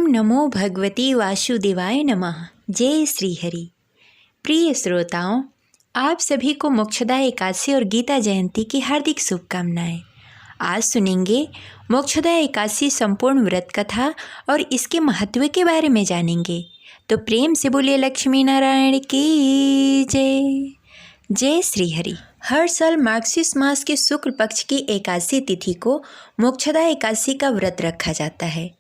नमो भगवती वासुदेवाय नमः। जय श्री हरि। प्रिय श्रोताओं, आप सभी को मोक्षदा एकादशी और गीता जयंती की हार्दिक शुभकामनाएं। आज सुनेंगे मोक्षदा एकादशी संपूर्ण व्रत कथा और इसके महत्व के बारे में जानेंगे। तो प्रेम से बोलिए लक्ष्मी नारायण की जय। जय श्री हरि। हर साल मार्गशीर्ष मास के शुक्ल पक्ष की एकादशी तिथि को मोक्षदा एकादशी का व्रत रखा जाता है।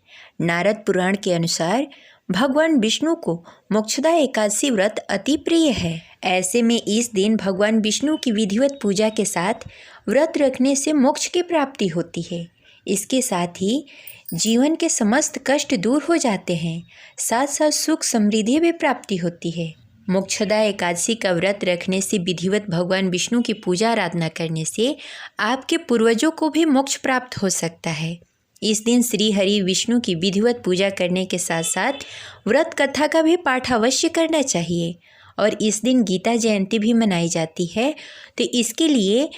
नारद पुराण के अनुसार भगवान विष्णु को मोक्षदा एकादशी व्रत अति प्रिय है। ऐसे में इस दिन भगवान विष्णु की विधिवत पूजा के साथ व्रत रखने से मोक्ष की प्राप्ति होती है। इसके साथ ही जीवन के समस्त कष्ट दूर हो जाते हैं, साथ साथ सुख समृद्धि भी प्राप्ति होती है। मोक्षदा एकादशी का व्रत रखने से, विधिवत भगवान विष्णु की पूजा आराधना करने से आपके पूर्वजों को भी मोक्ष प्राप्त हो सकता है। इस दिन श्री हरि विष्णु की विधिवत पूजा करने के साथ साथ व्रत कथा का भी पाठ अवश्य करना चाहिए। और इस दिन गीता जयंती भी मनाई जाती है, तो इसके लिए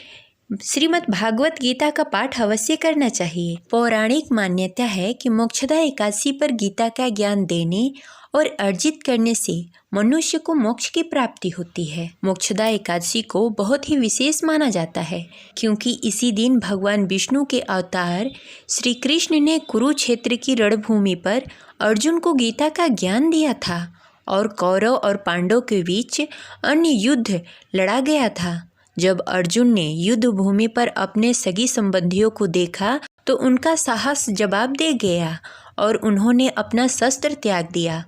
श्रीमद् भागवत गीता का पाठ अवश्य करना चाहिए। पौराणिक मान्यता है कि मोक्षदा एकादशी पर गीता का ज्ञान देने और अर्जित करने से मनुष्य को मोक्ष की प्राप्ति होती है। मोक्षदा एकादशी को बहुत ही विशेष माना जाता है, क्योंकि इसी दिन भगवान विष्णु के अवतार श्री कृष्ण ने कुरुक्षेत्र की रणभूमि पर अर्जुन को गीता का ज्ञान दिया था और कौरव और पांडव के बीच अन्य युद्ध लड़ा गया था। जब अर्जुन ने युद्ध भूमि पर अपने सगी संबंधियों को देखा तो उनका साहस जवाब दे गया और उन्होंने अपना शस्त्र त्याग दिया।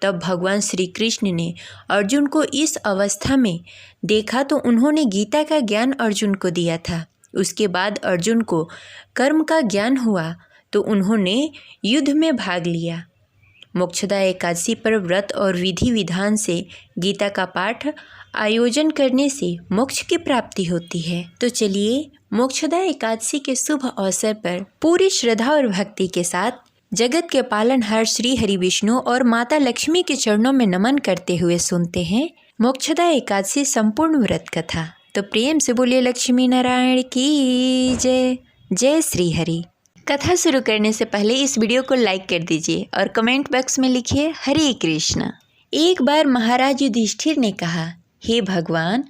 तब भगवान श्री कृष्ण ने अर्जुन को इस अवस्था में देखा तो उन्होंने गीता का ज्ञान अर्जुन को दिया था। उसके बाद अर्जुन को कर्म का ज्ञान हुआ तो उन्होंने युद्ध में भाग लिया। मोक्षदा एकादशी पर व्रत और विधि विधान से गीता का पाठ आयोजन करने से मोक्ष की प्राप्ति होती है। तो चलिए मोक्षदा एकादशी के शुभ अवसर पर पूरी श्रद्धा और भक्ति के साथ जगत के पालनहार श्री हरि विष्णु और माता लक्ष्मी के चरणों में नमन करते हुए सुनते हैं मोक्षदा एकादशी संपूर्ण व्रत कथा। तो प्रेम से बोलिए लक्ष्मी नारायण की जय। जय श्री हरि। कथा शुरू करने से पहले इस वीडियो को लाइक कर दीजिए और कमेंट बॉक्स में लिखिए हरे कृष्ण। एक बार महाराज युधिष्ठिर ने कहा, हे भगवान,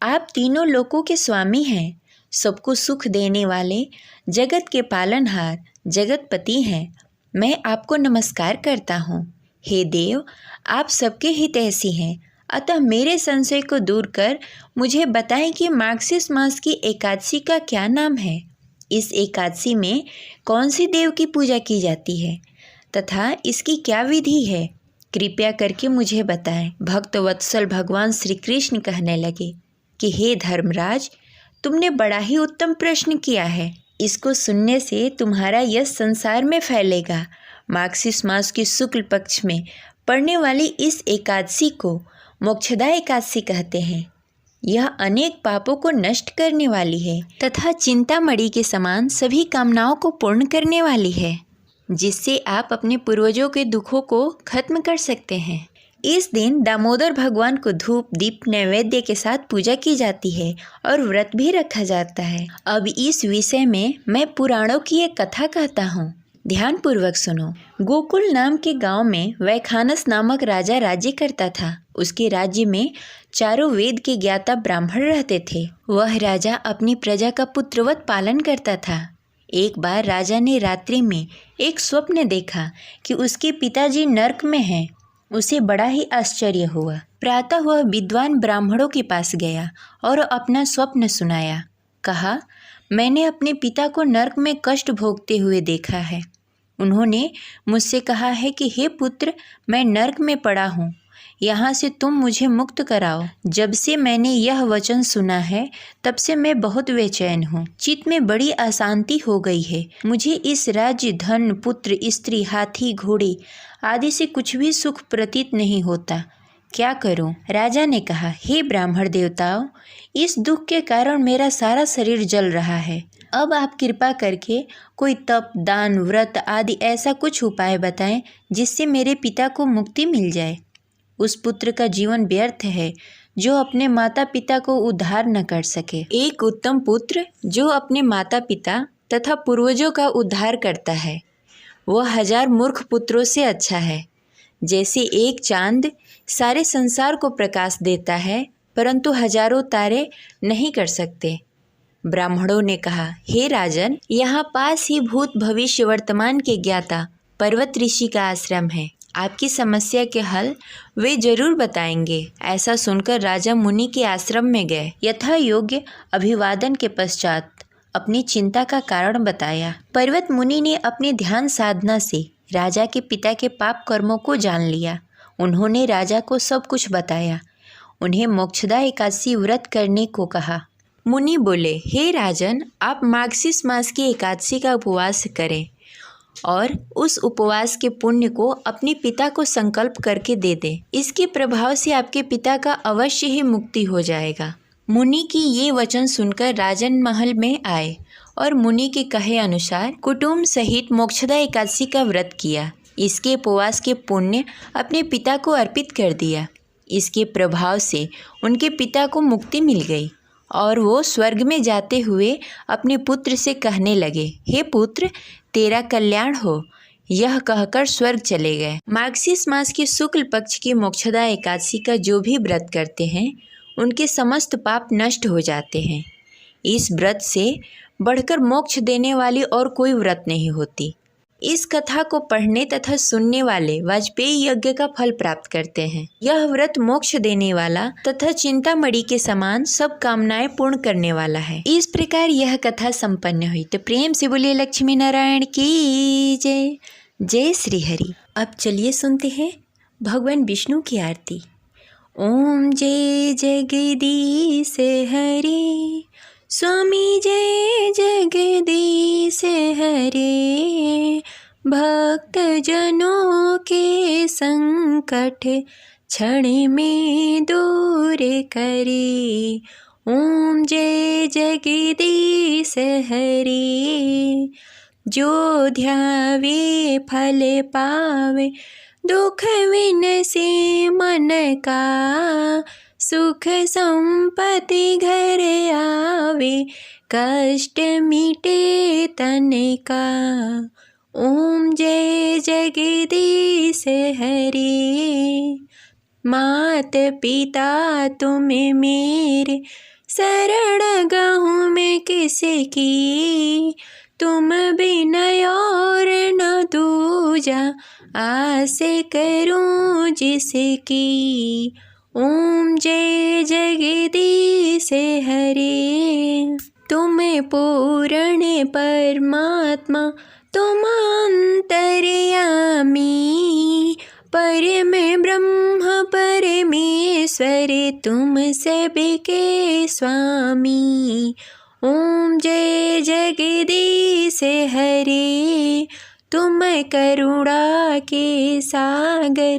आप तीनों लोकों के स्वामी हैं, सबको सुख देने वाले, जगत के पालनहार, जगतपति हैं। मैं आपको नमस्कार करता हूँ। हे देव, आप सबके हितैषी हैं, अतः मेरे संशय को दूर कर मुझे बताएं कि मार्गशीर्ष मास की एकादशी का क्या नाम है। इस एकादशी में कौन सी देव की पूजा की जाती है तथा इसकी क्या विधि है, कृपया करके मुझे बताएं। भक्त वत्सल भगवान श्री कृष्ण कहने लगे कि हे धर्मराज, तुमने बड़ा ही उत्तम प्रश्न किया है। इसको सुनने से तुम्हारा यश संसार में फैलेगा। मार्गशीर्ष मास के शुक्ल पक्ष में पड़ने वाली इस एकादशी को मोक्षदा एकादशी कहते हैं। यह अनेक पापों को नष्ट करने वाली है तथा चिंतामणि के समान सभी कामनाओं को पूर्ण करने वाली है, जिससे आप अपने पूर्वजों के दुखों को खत्म कर सकते हैं। इस दिन दामोदर भगवान को धूप दीप नैवेद्य के साथ पूजा की जाती है और व्रत भी रखा जाता है। अब इस विषय में मैं पुराणों की एक कथा कहता हूँ, ध्यान पूर्वक सुनो। गोकुल नाम के गांव में वैखानस नामक राजा राज्य करता था। उसके राज्य में चारों वेद के ज्ञाता ब्राह्मण रहते थे। वह राजा अपनी प्रजा का पुत्रवत पालन करता था। एक बार राजा ने रात्रि में एक स्वप्न देखा कि उसके पिताजी नरक में हैं। उसे बड़ा ही आश्चर्य हुआ। प्रातः वह विद्वान ब्राह्मणों के पास गया और अपना स्वप्न सुनाया। कहा, मैंने अपने पिता को नरक में कष्ट भोगते हुए देखा है। उन्होंने मुझसे कहा है कि हे पुत्र, मैं नरक में पड़ा हूँ, यहाँ से तुम मुझे मुक्त कराओ। जब से मैंने यह वचन सुना है तब से मैं बहुत बेचैन हूँ। चित्त में बड़ी अशांति हो गई है। मुझे इस राज्य, धन, पुत्र, स्त्री, हाथी, घोड़े आदि से कुछ भी सुख प्रतीत नहीं होता। क्या करूं? राजा ने कहा, हे ब्राह्मण देवताओं, इस दुख के कारण मेरा सारा शरीर जल रहा है। अब आप कृपा करके कोई तप, दान, व्रत आदि ऐसा कुछ उपाय बताएं जिससे मेरे पिता को मुक्ति मिल जाए। उस पुत्र का जीवन व्यर्थ है जो अपने माता पिता को उद्धार न कर सके। एक उत्तम पुत्र जो अपने माता पिता तथा पूर्वजों का उद्धार करता है, वह 1000 मूर्ख पुत्रों से अच्छा है। जैसे एक चांद सारे संसार को प्रकाश देता है, परंतु हजारों तारे नहीं कर सकते। ब्राह्मणों ने कहा, हे राजन, यहाँ पास ही भूत भविष्य वर्तमान के ज्ञाता पर्वत ऋषि का आश्रम है। आपकी समस्या के हल वे जरूर बताएंगे। ऐसा सुनकर राजा मुनि के आश्रम में गए। यथा योग्य अभिवादन के पश्चात अपनी चिंता का कारण बताया। पर्वत मुनि ने अपनी ध्यान साधना से राजा के पिता के पाप कर्मों को जान लिया। उन्होंने राजा को सब कुछ बताया। उन्हें मोक्षदा एकादशी व्रत करने को कहा। मुनि बोले, हे राजन, आप मार्गशीर्ष मास की एकादशी का उपवास करें और उस उपवास के पुण्य को अपने पिता को संकल्प करके दे दें। इसके प्रभाव से आपके पिता का अवश्य ही मुक्ति हो जाएगा। मुनि की ये वचन सुनकर राजन महल में आए और मुनि के कहे अनुसार कुटुंब सहित मोक्षदा एकादशी का व्रत किया। इसके उपवास के पुण्य अपने पिता को अर्पित कर दिया। इसके प्रभाव से उनके पिता को मुक्ति मिल गई और वो स्वर्ग में जाते हुए अपने पुत्र से कहने लगे, हे पुत्र, तेरा कल्याण हो। यह कहकर स्वर्ग चले गए। मार्गशीर्ष मास की शुक्ल पक्ष की मोक्षदा एकादशी का जो भी व्रत करते हैं, उनके समस्त पाप नष्ट हो जाते हैं। इस व्रत से बढ़कर मोक्ष देने वाली और कोई व्रत नहीं होती। इस कथा को पढ़ने तथा सुनने वाले वाजपेयी यज्ञ का फल प्राप्त करते हैं। यह व्रत मोक्ष देने वाला तथा चिंतामणि के समान सब कामनाएं पूर्ण करने वाला है। इस प्रकार यह कथा संपन्न हुई। तो प्रेम से बोलिए लक्ष्मी नारायण की जय। जय श्री हरि। अब चलिए सुनते हैं भगवान विष्णु की आरती। ओम जय जगदीश हरि, स्वामी जय जगदीश हरे। भक्त जनों के संकट क्षण में दूर करे। ओम जय जगदीश हरे। जो ध्यावे फल पावे, दुख विनसे मन का। सुख संपत्ति घर आवे, कष्ट मिटे तन का। ओम जय जगदीश हरे। मात पिता तुम मेरे, शरण गहूँ मैं किसकी। तुम बिना और न दूजा, आस करूं जिसकी। ओम जय जगदीश हरे। तुम पूर्ण परमात्मा, तुम अंतर्यामी। परम ब्रह्म परमेश्वर, तुम सबके स्वामी। ओम जय जगदीश हरे। तुम करुणा के सागर,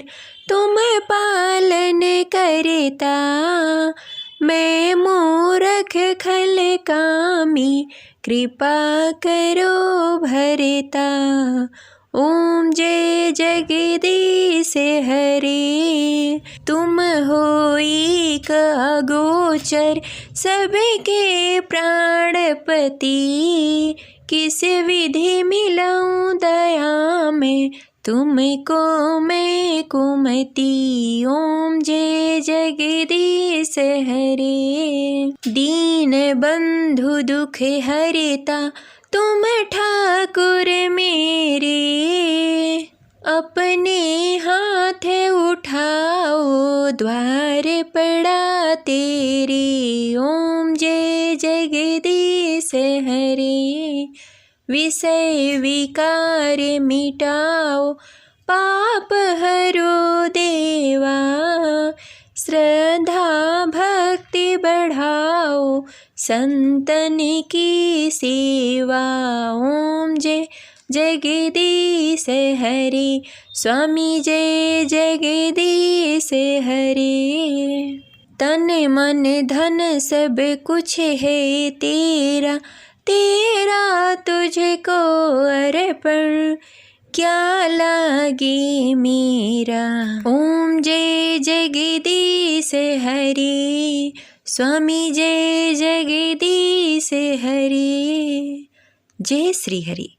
तुम पालन करता। मैं मूर्ख खल कामी, कृपा करो भरता। ओम जय जगदीश हरे। तुम हो एक अगोचर, सबके प्राणपति। किस विधि मिलाऊं दया में, तुमको मैं कुमति। ओम जय जगदीश हरे। दीन बंधु दुख हरता, तुम ठाकुर मेरे। अपने हाथ उठाओ, द्वार पड़ा तेरे। ओम जय जगदीश हरे। विषय विकार मिटाओ, पाप हरो देवा। श्रद्धा भक्ति बढ़ाओ, संतन की सेवा। ओम जय जगदीश हरे। स्वामी जय जगदीश हरे। तन मन धन सब कुछ है तेरा, तेरा तुझको अर्पण, क्या लागे मेरा। ओम जय जगदीश हरे। स्वामी जय जगदीश हरे। जय श्री हरि।